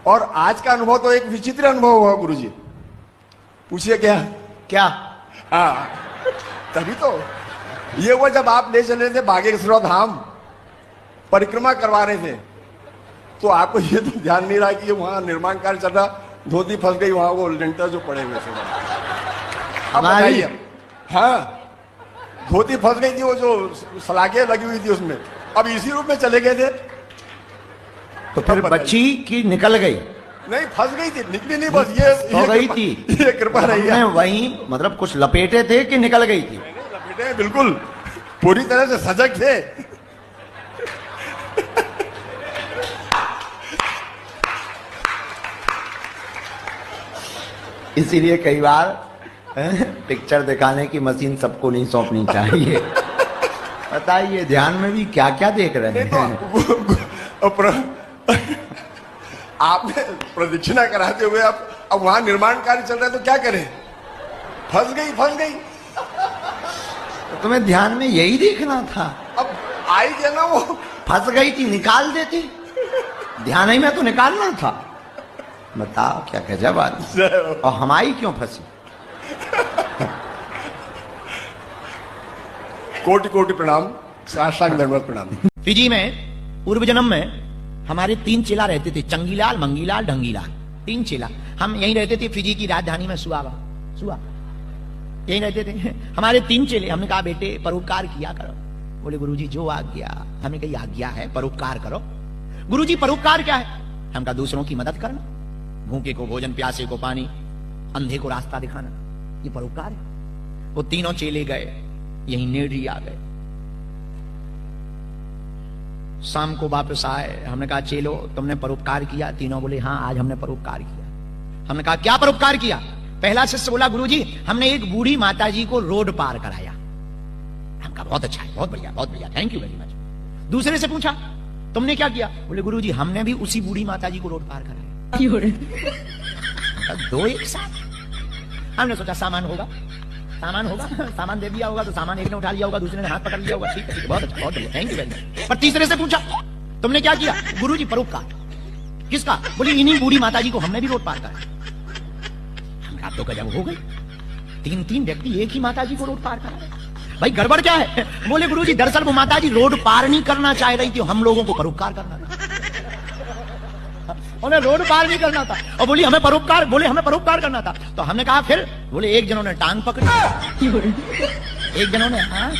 और आज का अनुभव तो एक विचित्र अनुभव हुआ गुरुजी। पूछिए क्या? क्या? हाँ, तभी तो ये हुआ जब आप ले चले थे बागेश्वर धाम, परिक्रमा करवा रहे थे, तो आपको ये तो ध्यान नहीं रहा कि वहां निर्माण कार्य चल रहा, धोती फंस गई वहां, वो लिंटर जो पड़े हुए थे। अब बताइए। हाँ, धोती फंस गई थी, वो जो सलाखें लगी हुई थी उसमें, अब इसी रूप में चले गए थे। तो फिर बच्ची की निकल गई? नहीं, फंस गई थी, निकली नहीं, बस ये हो गई थी। ये कृपा रही है। वही मतलब कुछ लपेटे थे कि निकल गई थी? लपेटे, बिल्कुल पूरी तरह से सजग थे। इसीलिए कई बार पिक्चर दिखाने की मशीन सबको नहीं सौंपनी चाहिए। बताइए, ध्यान में भी क्या क्या देख रहे हैं? आपने प्रदक्षिणा कराते हुए अब वहां निर्माण कार्य चल रहा है तो क्या करें? फंस गई। तो तुम्हें ध्यान में यही देखना था। अब आई गया ना वो, फंस गई थी, निकाल देती। ध्यान ही में तो निकालना था। बताओ क्या गजब आदमी। और हमारी क्यों फंसी? कोटि कोटि प्रणाम, साष्टांग दंडवत प्रणाम। फिजी में पूर्व जन्म में हमारे 3 चेला रहते थे, चंगीलाल, मंगीलाल, ढंगीलाल, 3 चेला। हम यहीं रहते थे फिजी की राजधानी में, सुआ यहीं रहते थे। हमारे 3 चेले। हमने कहा बेटे परोपकार किया करो। बोले गुरुजी जो आज्ञा। हमने कही आज्ञा है परोपकार करो। गुरुजी परोपकार क्या है? हम कहा दूसरों की मदद करना, भूखे को भोजन, प्यासे को पानी, अंधे को रास्ता दिखाना, ये परोपकार है। वो तीनों चेले गए, यहीं नेड़ी आ गए। शाम को वापस आए। हमने कहा चेलो तुमने परोपकार किया? तीनों बोले हाँ आज हमने परोपकार किया। हमने कहा क्या परोपकार किया? पहला शिष्य बोला गुरुजी हमने एक बूढ़ी माताजी को रोड पार कराया। हम कहा बहुत अच्छा है, बहुत बढ़िया, थैंक यू वेरी मच। दूसरे से पूछा तुमने क्या किया? बोले गुरुजी हमने भी उसी बूढ़ी माताजी को रोड पार कराया। 2 एक साथ। हमने सोचा सामान होगा, सामान दे दिया होगा, तो सामान एक ने उठा लिया होगा, दूसरे ने हाथ पकड़ लिया होगा। ठीक है, बहुत अच्छा, बहुत बढ़िया, थैंक यू वेरी मच। पर तीसरे से पूछा तुमने क्या किया? गुरुजी परोपकार। किसका? बोली इन्हीं बूढ़ी माताजी को हमने भी रोड पार कराया। हम कहा तो गजब हो गई, 3 व्यक्ति एक ही माताजी को रोड पार कराया। भाई गड़बड़ क्या है? बोले गुरुजी दरअसल वो माताजी रोड पार नहीं करना चाह रही थी, हम लोगों को परोपकार करना था। उन्हें रोड पार नहीं करना था और बोली हमें परोपकार करना था। तो हमने कहा फिर? बोले एक जनों ने टांग पकड़ी, एक जनों ने हाथ,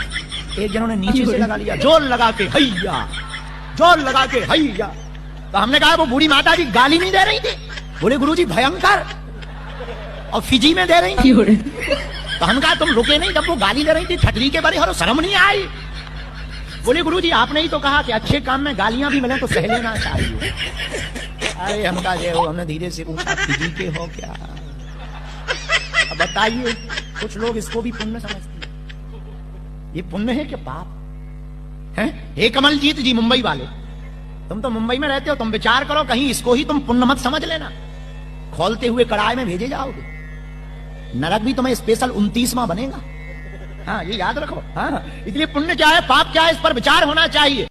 एक जनों ने नीचे से लगा लिया, जोर लगा के हैया। तो हमने कहा वो बूढ़ी माता जी गाली नहीं दे रही थी? बोले गुरुजी भयंकर, और फिजी में दे रही थी। तो हम कहा तुम रुके नहीं जब वो गाली दे रही थी, छतरी के बारे और शर्म नहीं आई? बोले गुरुजी आपने ही तो कहा कि अच्छे काम में गालियां भी मिले तो सह लेना चाहिए। अरे हम कहा हो, हमने धीरे से पूछा फिजी के हो क्या? अब बताइए, कुछ लोग इसको भी पुण्य समझते हैं। ये पुण्य है कि पाप है? हे कमलजीत जी मुंबई वाले, तुम तो मुंबई में रहते हो, तुम विचार करो कहीं इसको ही तुम पुण्य मत समझ लेना। खोलते हुए कड़ाई में भेजे जाओगे, नरक भी तुम्हें स्पेशल 29वां बनेगा। हाँ ये याद रखो। हाँ इसलिए पुण्य क्या है पाप क्या है इस पर विचार होना चाहिए।